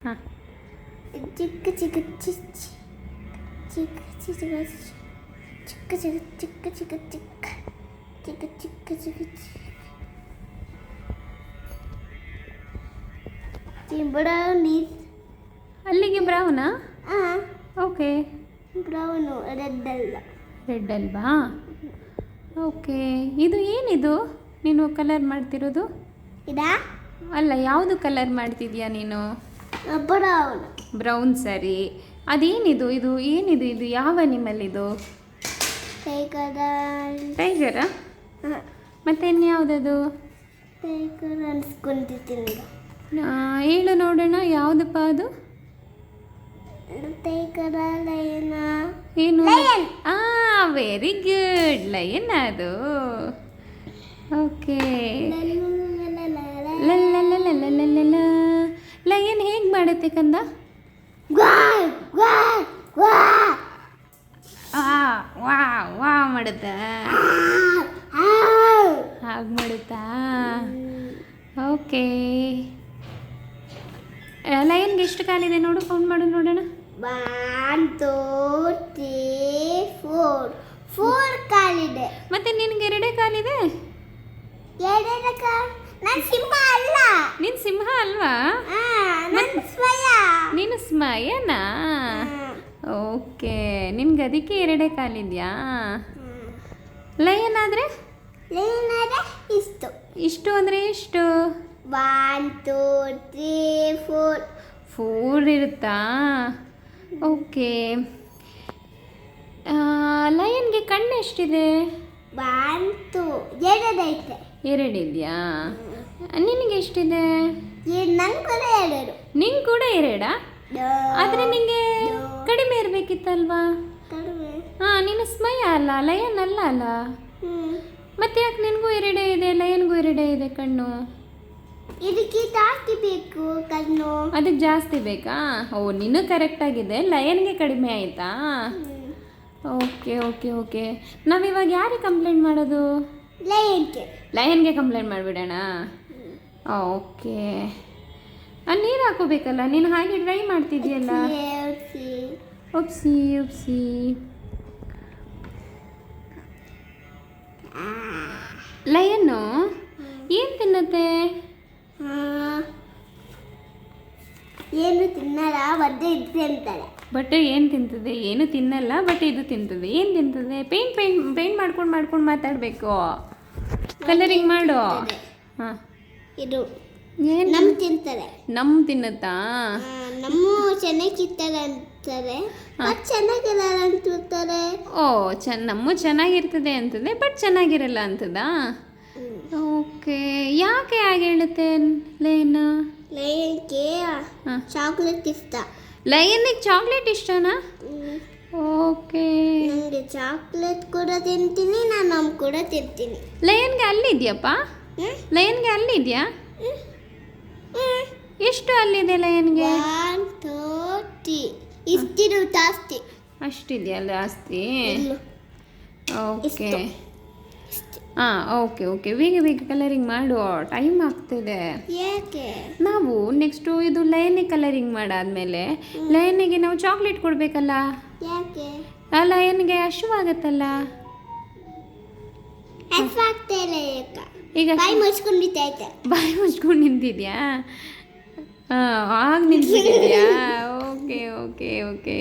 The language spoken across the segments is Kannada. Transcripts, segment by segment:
ಹಾಂ. ಚಿಕ್ಕ ಚಿಕ್ಕ ಚಿಕ್ಕ ಚಿಕ್ಕ ಚಿಕ್ಕ ಚಿಕ್ಕ ಚಿಕ್ಕ ಚಿಕ್ಕ ಚಿಕ್ಕ ಚಿಕ್ಕ ಚಿಕ್ಕ ಚಿಕ್ಕ ಬ್ರೌನಿ. ಅಲ್ಲಿಗೆ ಬ್ರೌನಾ? ಹಾಂ, ಓಕೆ. ಬ್ರೌನು, ರೆಡ್ ಅಲ್ಲ. ರೆಡ್ ಅಲ್ವಾ? ಓಕೆ. ಇದು ಏನಿದು ನೀನು ಕಲರ್ ಮಾಡ್ತಿರೋದು? ಇದಾ? ಅಲ್ಲ, ಯಾವುದು ಕಲರ್ ಮಾಡ್ತಿದ್ಯಾ ನೀನು? ಬ್ರೌನ್. ಬ್ರೌನ್ ಸರಿ. ಅದೇನಿದು? ಇದು ಏನಿದು? ಇದು ಯಾವ ಅನಿಮಲ್ ಇದು? ಟೈಗರಾ? ಹಾಂ, ಮತ್ತೆ ಇನ್ಯಾವುದದು? ಟೈಗರ್ ಅನ್ಸ್ಕೊಂಡಿದ್ದೀನಿ. ಹೇಳು ನೋಡೋಣ, ಯಾವುದಪ್ಪ ಅದು? ಟೈಗರ, ಲಯನ. ಏನು? ಲಯನ್. ವೆರಿ ಗುಡ್, ಲಯನ್ ಅದು. ಓಕೆ. ಲಯನ್ ಹೇಗೆ ಮಾಡುತ್ತೆ ಕಂದ? ವಾ ಮಾಡುತ್ತಾ? ಹಾಗೆ ಮಾಡುತ್ತಾ? ಓಕೆ. ಲಯನ್ಗೆ ಎಷ್ಟು ಕಾಲಿದೆ ನೋಡು, ಕೌಂಟ್ ಮಾಡು ನೋಡೋಣ. 1 2 3 4 ಕಾಲಿದೆ. ಮತ್ತೆ ನಿನಗೆ ಎರಡೇ ಕಾಲಿದೆ? ಎರಡೇ ಕಾಲು. ನಾನು ಸಿಂಹ ಅಲ್ಲ. ನೀನು ಸಿಂಹ ಅಲ್ವಾ? ನಾನು ಸ್ವಯ. ನೀನು ಸ್ಮಯನಾ? ಓಕೆ. ನಿನ್ಗೆ ಅದಕ್ಕೆ ಎರಡೇ ಕಾಲಿದೆಯಾ? ಲಯನ್ ಆದರೆ? ಲಯನ್ ಆದರೆ ಇಷ್ಟು. ಇಷ್ಟು ಅಂದರೆ ಎಷ್ಟು? 1 2 3 4. 4 ಇರುತ್ತಾ? ಓಕೆ. ಲಯನ್ಗೆ ಕಣ್ಣು ಎಷ್ಟಿದೆ? 1 2 ಎರಡೈತೆ. ಎರಡಿದೆಯಾ? ನಿನಗೆ ಎಷ್ಟಿದೆ? ನಂಗೆ ಕೂಡ ಎರಡು. ನಿಂಗೆ ಕೂಡ ಎರಡಾ? ಆದರೆ ನಿಂಗೆ ಕಡಿಮೆ ಇರಬೇಕಿತ್ತಲ್ವಾ? ಕಡಿಮೆ. ನೀನು ಸ್ಮಯ ಅಲ್ಲ, ಲಯನ್ ಅಲ್ಲ ಅಲ್ಲ. ಮತ್ತೆ ಯಾಕೆ ನಿನಗೂ ಎರಡೇ ಇದೆ, ಲಯನ್ಗೂ ಎರಡೇ ಇದೆ ಕಣ್ಣು? ಇದಕ್ಕೆ ಜಾಸ್ತಿ ಬೇಕು ಕಣ್ಣು. ಅದಕ್ಕೆ ಜಾಸ್ತಿ ಬೇಕಾ? ನೀನು ಕರೆಕ್ಟ್ ಆಗಿದೆ. ಲಯನ್ಗೆ ಕಡಿಮೆ ಆಯಿತಾ? Okay okay okay. ನಾವಿವಾಗ ಯಾರಿಗೆ ಕಂಪ್ಲೇಂಟ್ ಮಾಡೋದು? ಲಯನ್ಗೆ ಕಂಪ್ಲೇಂಟ್ ಮಾಡಿಬಿಡೋಣ. ಓಕೆ. ನೀರು ಹಾಕೋಬೇಕಲ್ಲ, ನೀನು ಹಾಗೆ ಡ್ರೈ ಮಾಡ್ತಿದ್ಯಲ್ಲ. ಉಪ್ಸಿ ಉಪ್ಸಿ. ಲಯನ್ನು ಏನು ತಿನ್ನುತ್ತೆ? ಏನು ತಿನ್ನಲ್ಲ, ಒದ್ದೆ ಇದು ತಿಂತಾಳೆ. ಬಟ್ ಏನು ತಿಂತದೆ? ಏನು ತಿನ್ನಲ್ಲ, ಬಟ್ ಇದು ತಿಂತದೆ. ಏನು ತಿಂತದೆ? ಪೇಂಟ್ ಮಾಡ್ಕೊಂಡು ಮಾತಾಡಬೇಕು. ಕಲರಿಂಗ್ ಮಾಡು. ಹಾಂ. ಇದು ಏನು ನಮ್ಮ ತಿಂತಾರೆ. ನಮ್ಮ ತಿನ್ನುತ್ತಾ? ನಮ್ಮ ಚೆನ್ನಾಗಿರ್ತಾರೆ ಅಂತಾರೆ, ಬಟ್ ಚೆನ್ನಾಗಿರಲ್ಲ ಅಂತಾರೆ. ನಮ್ಮ ಚೆನ್ನಾಗಿರ್ತದೆ ಅಂತದೆ, ಬಟ್ ಚೆನ್ನಾಗಿರಲ್ಲ ಅಂತದಾ? ಓಕೆ. ಯಾಕೆ ಹಾಗೆ ಹೇಳುತ್ತೆ ಲಯನ್? ಲಯನ್ಗೆ ಚಾಕ್ಲೇಟ್ ಇಷ್ಟ. ಲಯನ್ನಿಗೆ ಚಾಕ್ಲೇಟ್ ಇಷ್ಟನಾ? ಓಕೆ. ನನಗೆ ಚಾಕ್ಲೇಟ್ ಕೂಡ ತಿಂತೀನಿ, ನಾನು ನಮ್ ಕೂಡ ತಿಂತೀನಿ. ಲಯನ್ಗೆ ಅಲ್ಲಿದೆಯಪ್ಪ? ಲಯನ್ಗೆ ಅಲ್ಲಿದೆಯಾ? ಎಷ್ಟು ಅಲ್ಲಿದೆ ಲಯನ್ಗೆ? 1 2 3. ಇಷ್ಟಿರು ಜಾಸ್ತಿ. ಅಷ್ಟಿದೆಯಲ್ಲ ಜಾಸ್ತಿ? ಓಕೆ. Okay okay. ಬೇಗ ಕಲರಿಂಗ್ ಮಾಡು, ಟೈಮ್ ಆಗ್ತಿದೆ. ಯಾಕೆ? ನಾವು ನೆಕ್ಸ್ಟು ಇದು ಲಯನ್ನಿಗೆ ಕಲರಿಂಗ್ ಮಾಡಾದ್ಮೇಲೆ ಲಯನ್ನಿಗೆ ನಾವು ಚಾಕ್ಲೇಟ್ ಕೊಡಬೇಕಲ್ಲ. ಯಾಕೆ? ಲಯನ್ಗೆ ಹಶುವಾಗತ್ತಲ್ಲ. ಈಗ ಬಾಯಿ ಮುಚ್ಕೊಂಡಿದ್ದೈತೆ. ಬಾಯಿ ಮುಚ್ಕೊಂಡು ನಿಂತಿದ್ಯಾ? ಆಗ ನಿಂತಿದ್ಯಾ? Okay okay okay.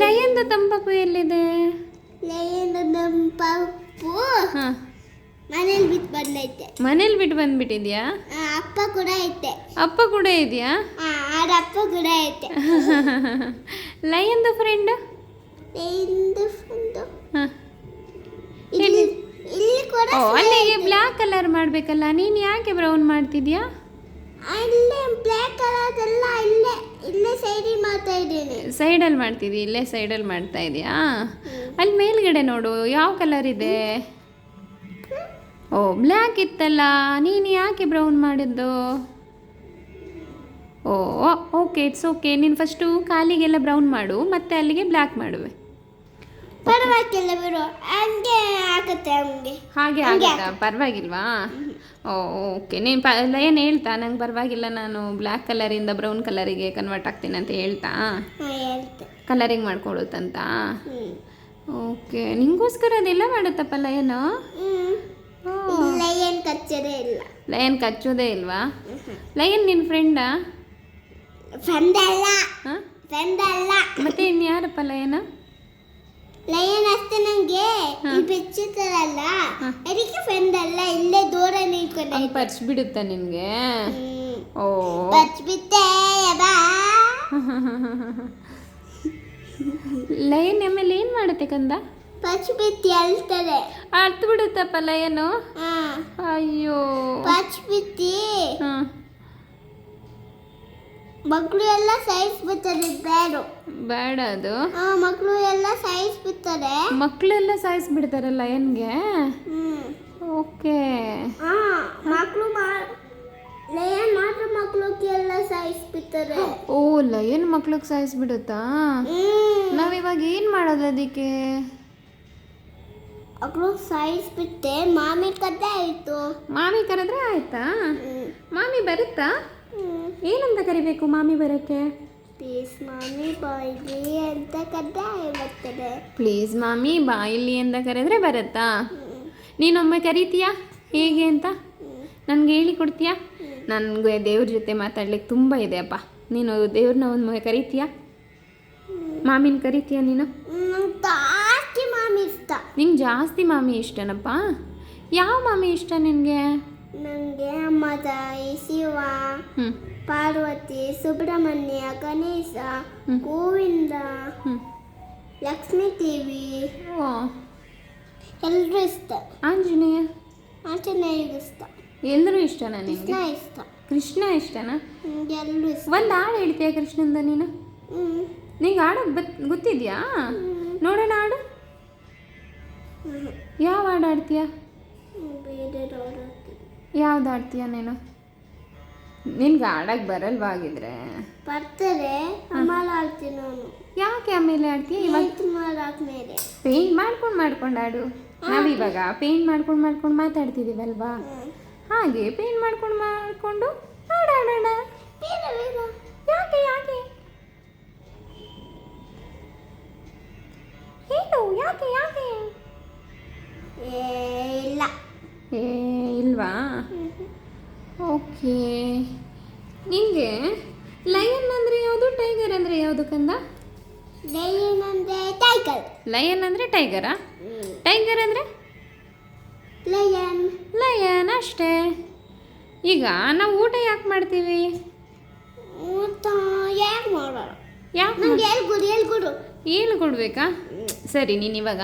ಲಯನ್ದು ತಂಪಪ್ಪು ಎಲ್ಲಿದೆ? ಲಯನ್ದು ತಂಪಪ್ಪು ಮನೇಲಿ ಬಿಟ್ಟು ಬಂದೈತೆ. ಮನೇಲಿ ಬಿಟ್ಟು ಬಂದ್ಬಿಟ್ಟಿದ್ಯಾ? ಅಪ್ಪ ಕೂಡ ಐತೆ. ಅಪ್ಪ ಕೂಡ ಇದೆಯಾ? ಅಪ್ಪ ಕೂಡ ಐತೆ. ಲಯನ್ದು ಫ್ರೆಂಡ್? ಇಲ್ಲಿ ಕೂಡ ಅಲ್ಲಿಗೆ ಬ್ಲ್ಯಾಕ್ ಕಲರ್ ಮಾಡಬೇಕಲ್ಲ, ನೀನು ಯಾಕೆ ಬ್ರೌನ್ ಮಾಡ್ತಿದ್ಯಾ? ಅಲ್ಲೇ ಬ್ಲ್ಯಾಕ್ ಕಲರ್ ಎಲ್ಲ ಇಲ್ಲೇ ಸೈಡಿಗೆ ಮಾಡ್ತಾ ಇದ್ದೀನಿ. ಸೈಡಲ್ಲಿ ಮಾಡ್ತಿದ್ದಿ? ಇಲ್ಲೇ ಸೈಡಲ್ಲಿ ಮಾಡ್ತಾ ಇದೆಯಾ? ಅಲ್ಲಿ ಮೇಲ್ಗಡೆ ನೋಡು, ಯಾವ ಕಲರ್ ಇದೆ? ಬ್ಲ್ಯಾಕ್ ಇತ್ತಲ್ಲ, ನೀನು ಯಾಕೆ ಬ್ರೌನ್ ಮಾಡಿದ್ದು? Okay, it's okay. ನೀನು ಫಸ್ಟು ಕಾಲಿಗೆಲ್ಲ ಬ್ರೌನ್ ಮಾಡು, ಮತ್ತೆ ಅಲ್ಲಿಗೆ ಬ್ಲ್ಯಾಕ್ ಮಾಡುವೆ. ಪರವಾಗಿಲ್ಲ ಬಿಡು, ಹಂಗೆ ಆಗುತ್ತೆ ಹಂಗೆ. ಹಾಗೆ ಆಗುತ್ತಾ? ಪರವಾಗಿಲ್ವಾ? ಓಕೆ. ನೀನು ಲಯನ್ ಹೇಳ್ತಾ ನಂಗೆ ಪರವಾಗಿಲ್ಲ, ನಾನು ಬ್ಲ್ಯಾಕ್ ಕಲರಿಂದ ಬ್ರೌನ್ ಕಲರಿಗೆ ಕನ್ವರ್ಟ್ ಆಗ್ತೀನಿ ಅಂತ ಹೇಳ್ತಾ? ಹೇಳ್ತೆ. ಕಲರಿಂಗ್ ಮಾಡ್ಕೊಳ್ಳುತ್ತಂತ? ಹ್ಞೂ ಓಕೆ. ನಿಂಗೋಸ್ಕರ ಅದೆಲ್ಲ ಮಾಡುತ್ತಪ್ಪ ಲಯನು? ಇಲ್ಲ, ಏನು ಕಚ್ಚೋದೇ ಇಲ್ಲ. ಲಯನ್ ಕಚ್ಚೋದೇ ಇಲ್ವಾ? ಲಯನ್ ನಿನ್ನ ಫ್ರೆಂಡಾ? ಫ್ರೆಂಡ್ ಅಲ್ಲ, ಹಾಂ, ಫ್ರೆಂಡ್ ಅಲ್ಲ. ಮತ್ತೆ ಇನ್ಯಾರಪ್ಪ ಲಯನ? ಲಯನ್ ಅಷ್ಟೇ ನಂಗೆ ಈ ಬೆಚ್ಚುತ್ತಾರಲ್ಲ, ಅದಕ್ಕೆ ಫ್ರೆಂಡ್ ಅಲ್ಲ, ಇಲ್ಲೇ ದೂರ ನಿಂತ್ಕೊಂಡೆ. ಹಂಗೆ ಪರ್ಚ್ಬಿಡುತ್ತಾ ನಿನಗೆ? ಓ, ಬಚ್ಬಿಟ್ಟೆ ಬಾ. ಲಯನ್ ಆಮೇಲೆ ಏನು ಮಾಡುತ್ತೆ ಕಂದ? ಬಚ್ಬಿಟ್ಟು ಹೇಳ್ತಾರೆ. ಅರ್ಥ ಬಿಡುತ್ತಪ್ಪ ಲಯನು? ಹಾಂ, ಅಯ್ಯೋ. ಬಚ್ಬಿಟ್ಟು ಹಾಂ, ಮಕ್ಕಳು ಎಲ್ಲ ಸಾಯಿಸ್ಬಿಡ್ತಾರೆ. ಬೇಡ ಅದು. ಮಕ್ಕಳು ಎಲ್ಲ ಸಾಯಿಸ್ಬಿಡ್ತಾರೆ. ಮಕ್ಕಳೆಲ್ಲ ಸಾಯಿಸ್ಬಿಡ್ತಾರೆ ಲಯನ್ಗೆ? ಓಕೆ. ಮಕ್ಕಳು ಲಯನ್ ಮಾತ್ರ ಮಕ್ಕಳಿಗೆಲ್ಲ ಸಾಯಿಸ್ಬಿಡ್ತಾರೆ. ಓ, ಲಯನ್ ಮಕ್ಳಿಗೆ ಸಾಯಿಸ್ಬಿಡುತ್ತಾ? ನಾವಿವಾಗ ಏನು ಮಾಡೋದು ಅದಕ್ಕೆ? ಮಕ್ಕಳು ಸಾಯಿಸ್ಬಿಟ್ಟೆ ಮಾಮಿ ಕತೆ ಆಯಿತು. ಮಾಮಿ ಕರೆದ್ರೆ ಆಯ್ತಾ? ಮಾಮಿ ಬರುತ್ತಾ? ಏನಂತ ಕರಿಬೇಕು ಮಾಮಿ ಬರೋಕ್ಕೆ? ಪ್ಲೀಸ್ ಮಾಮಿ ಬಾಯ್ಲಿ ಅಂತ ಕತೆ ಬರ್ತದೆ. ಪ್ಲೀಸ್ ಮಾಮಿ ಬಾಯಿಲಿ ಅಂತ ಕರೆದ್ರೆ ಬರುತ್ತಾ? ನೀನೊಮ್ಮೆ ಕರಿತೀಯಾ ಹೇಗೆ ಅಂತ ನನಗೆ ಹೇಳಿ ಕೊಡ್ತೀಯಾ? ನನಗೆ ದೇವ್ರ ಜೊತೆ ಮಾತಾಡ್ಲಿಕ್ಕೆ ತುಂಬ ಇದೆ ಅಪ್ಪ. ನೀನು ದೇವ್ರನ್ನ ಒಂದು ಕರಿತೀಯಾ? ಮಾಮಿನ ಕರಿತೀಯಾ ನೀನು? ನಂಗೆ ಜಾಸ್ತಿ ಮಾಮಿ ಇಷ್ಟ. ನಿಂಗೆ ಜಾಸ್ತಿ ಮಾಮಿ ಇಷ್ಟನಪ್ಪ? ಯಾವ ಮಾಮಿ ಇಷ್ಟ ನಿನಗೆ? ನನಗೆ ಅಮ್ಮ ತಾಯಿ, ಶಿವ, ಪಾರ್ವತಿ, ಸುಬ್ರಹ್ಮಣ್ಯ, ಗಣೇಶ, ಗೋವಿಂದ, ಲಕ್ಷ್ಮೀ ದೇವಿ ಎಲ್ಲರೂ ಇಷ್ಟ. ಆಂಜನೇಯ? ಆಂಜನೇಯಗೂ ಇಷ್ಟ. ಎಲ್ಲರೂ ಇಷ್ಟನಾ ನಿನಗೆ? ಕೃಷ್ಣ ಇಷ್ಟ. ಕೃಷ್ಣ ಇಷ್ಟನಾ? ಎಲ್ಲರೂ ಇಷ್ಟ. ಒಂದು ಹಾಡು ಹೇಳ್ತೀಯಾ ಕೃಷ್ಣಂದ ನೀನು? ನಿಂಗೆ ಹಾಡೋದು ಗೊತ್ತಿದ್ಯಾ? ನೋಡೋಣ ಹಾಡು. ಯಾವ ಹಾಡು ಆಡ್ತೀಯಾ? ಬೇರೆ ಯಾವ್ದು ಆಡ್ತೀಯ ನೀನು? ನಿನ್ಗೆ ಆಡಕ್ಕೆ ಬರಲ್ವಾಗಿದ್ರೆ ಬರ್ತಾರೆ, ಆಮೇಲೆ ಆಡ್ತೀನಿ ನಾನು. ಯಾಕೆ ಆಮೇಲೆ ಆಡ್ತೀಯ? ಇವಾಗ ಮೇಲೆ ಪೇಂಟ್ ಮಾಡ್ಕೊಂಡು ಆಡು. ನಾವಿವಾಗ ಪೇಂಟ್ ಮಾಡ್ಕೊಂಡು ಮಾತಾಡ್ತಿದ್ದೀವಲ್ವಾ, ಹಾಗೆ ಪೇಂಟ್ ಮಾಡ್ಕೊಂಡು ಆಡೋಣ. ಯಾಕೆ ಯಾಕೆ ಹೇಳು, ಯಾಕೆ ಯಾಕೆ? ಇಲ್ಲ. ಇಲ್ವಾ? ಓಕೆ. ನಿನಗೆ ಲಯನ್ ಅಂದರೆ ಯಾವುದು, ಟೈಗರ್ ಅಂದರೆ ಯಾವುದು ಕಂದ? ಲಯನ್ ಅಂದರೆ ಟೈಗರ್. ಲಯನ್ ಅಂದರೆ ಟೈಗರಾ? ಟೈಗರ್ ಅಂದರೆ ಲಯನ್. ಲಯನ್ ಅಷ್ಟೇ. ಈಗ ನಾವು ಊಟ ಯಾಕೆ ಮಾಡ್ತೀವಿ? ಊಟ ಯಾಕೆ ಮಾಡೋಣ? ಯಾಕೆ? ನಂಗೆ ಹೇಳ್ಕೊಡು. ಏನು ಕೊಡಬೇಕಾ? ಸರಿ, ನೀನು ಇವಾಗ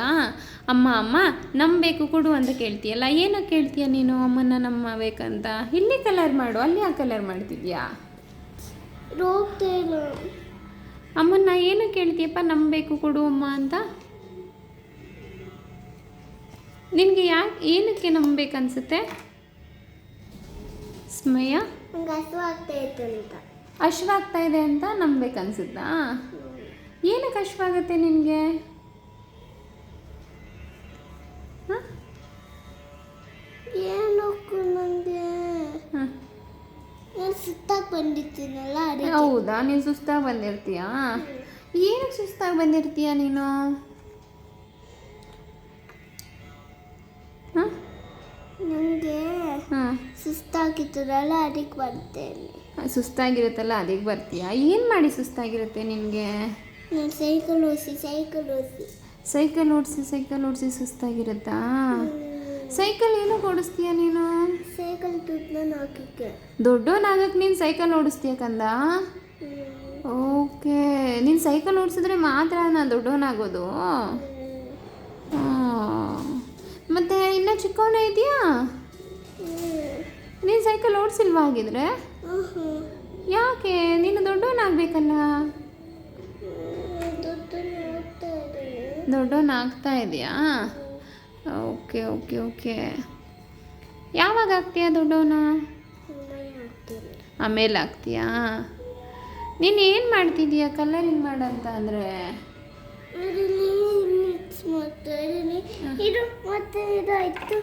ಅಮ್ಮ ನಂಬಬೇಕು ಕೊಡು ಅಂತ ಕೇಳ್ತೀಯಲ್ಲ, ಏನಕ್ಕೆ ಕೇಳ್ತೀಯ ನೀನು ಅಮ್ಮನ ನಂಬಬೇಕಂತ? ಇಲ್ಲಿ ಕಲರ್ ಮಾಡು, ಅಲ್ಲಿ ಯಾಕೆ ಕಲರ್ ಮಾಡ್ತಿದ್ಯಾ? ಅಮ್ಮನ್ನ ಏನಕ್ಕೆ ಕೇಳ್ತೀಯಪ್ಪ ನಂಬಬೇಕು ಕೊಡು ಅಮ್ಮ ಅಂತ? ನಿನಗೆ ಏನಕ್ಕೆ ನಂಬಬೇಕನ್ಸುತ್ತೆ ಸ್ಮಯ? ಹಶ್ವಾಗ್ತಾ ಇದೆ ಅಂತ ನಂಬಬೇಕನ್ಸುತ್ತಾ? ಏನಕ್ಕೆ ಹಶ್ವಾಗುತ್ತೆ ನಿನಗೆ? ಏನಕ್ಕೂ ನನಗೆ ನಾನು ಸುತ್ತಾಗಿ ಬಂದಿರ್ತೀನಲ್ಲ. ಹೌದಾ, ನೀನು ಸುಸ್ತಾಗಿ ಬಂದಿರ್ತೀಯಾ? ಏನಕ್ಕೆ ಸುಸ್ತಾಗಿ ಬಂದಿರ್ತೀಯ ನೀನು? ನನಗೆ ಸುಸ್ತಾಗಿತ್ತದಲ್ಲ, ಅದಕ್ಕೆ ಬರ್ತೇನೆ. ಸುಸ್ತಾಗಿರುತ್ತಲ್ಲ ಅದಕ್ಕೆ ಬರ್ತೀಯಾ? ಏನು ಮಾಡಿ ಸುಸ್ತಾಗಿರುತ್ತೆ ನಿನಗೆ? ನಾನು ಸೈಕಲ್ ಓಡಿಸಿ ಸುಸ್ತಾಗಿರುತ್ತಾ? ಸೈಕಲ್ ಏನು ಓಡಿಸ್ತೀಯ ನೀನು? ಸೈಕಲ್ ದುಡ್ಡನ್ನಾಕಕ್ಕೆ. ದೊಡ್ಡವನಾಗಕ್ಕೆ ನೀನು ಸೈಕಲ್ ಓಡಿಸ್ತೀಯ ಕಂದ? ಓಕೆ. ನೀನು ಸೈಕಲ್ ಓಡಿಸಿದ್ರೆ ಮಾತ್ರ ನಾನು ದೊಡ್ಡವನಾಗೋದು? ಮತ್ತೆ ಇನ್ನೂ ಚಿಕ್ಕವನೇ ಇದೆಯಾ? ನೀನು ಸೈಕಲ್ ಓಡಿಸಿಲ್ವಾ ಹಾಗಿದ್ರೆ? ಯಾಕೆ? ನೀನು ದೊಡ್ಡವನಾಗಬೇಕಲ್ಲ. ದೊಡ್ಡವನಾಗ್ತಾ ಇದೆಯಾ? Okay okay okay. ಯಾವಾಗ ಆಗ್ತೀಯಾ ದೊಡ್ಡವನ? ಆಮೇಲೆ ಆಗ್ತೀಯಾ? ನೀನು ಏನು ಮಾಡ್ತಿದ್ದೀಯಾ ಕಲರಿಂಗ್ ಮಾಡಂತ ಅಂದರೆ? ಮಿಕ್ಸ್ ಮಾಡ್ತಾ ಇದ್ದೀನಿ. ಇದು ಮತ್ತೆ ಇದಾಯ್ತು.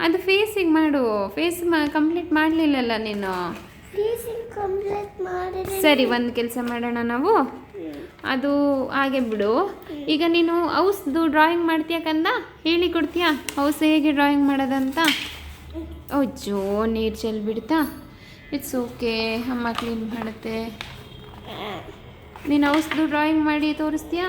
ಅದು ಫೇಸಿಗೆ ಮಾಡು. ಫೇಸ್ ಕಂಪ್ಲೀಟ್ ಮಾಡಲಿಲ್ಲಲ್ಲ ನೀನು. ಫೇಸಿಂಗ್ ಕಂಪ್ಲೀಟ್ ಮಾಡಿದ್ರೆ ಸರಿ, ಒಂದು ಕೆಲಸ ಮಾಡೋಣ ನಾವು. ಅದು ಹಾಗೆ ಬಿಡು. ಈಗ ನೀನು ಹೌಸ್ದು ಡ್ರಾಯಿಂಗ್ ಮಾಡ್ತೀಯ ಕಂದ? ಹೇಳಿ ಕೊಡ್ತೀಯಾ ಹೌಸ್ ಹೇಗೆ ಡ್ರಾಯಿಂಗ್ ಮಾಡೋದಂತ? ಅಜ್ಜೋ, ನೀರು ಚೆಲ್ಬಿಡ್ತಾ? ಇಟ್ಸ್ ಓಕೆ, ಅಮ್ಮ ಕ್ಲೀನ್ ಮಾಡುತ್ತೆ. ನೀನು ಹೌಸ್ದು ಡ್ರಾಯಿಂಗ್ ಮಾಡಿ ತೋರಿಸ್ತೀಯಾ?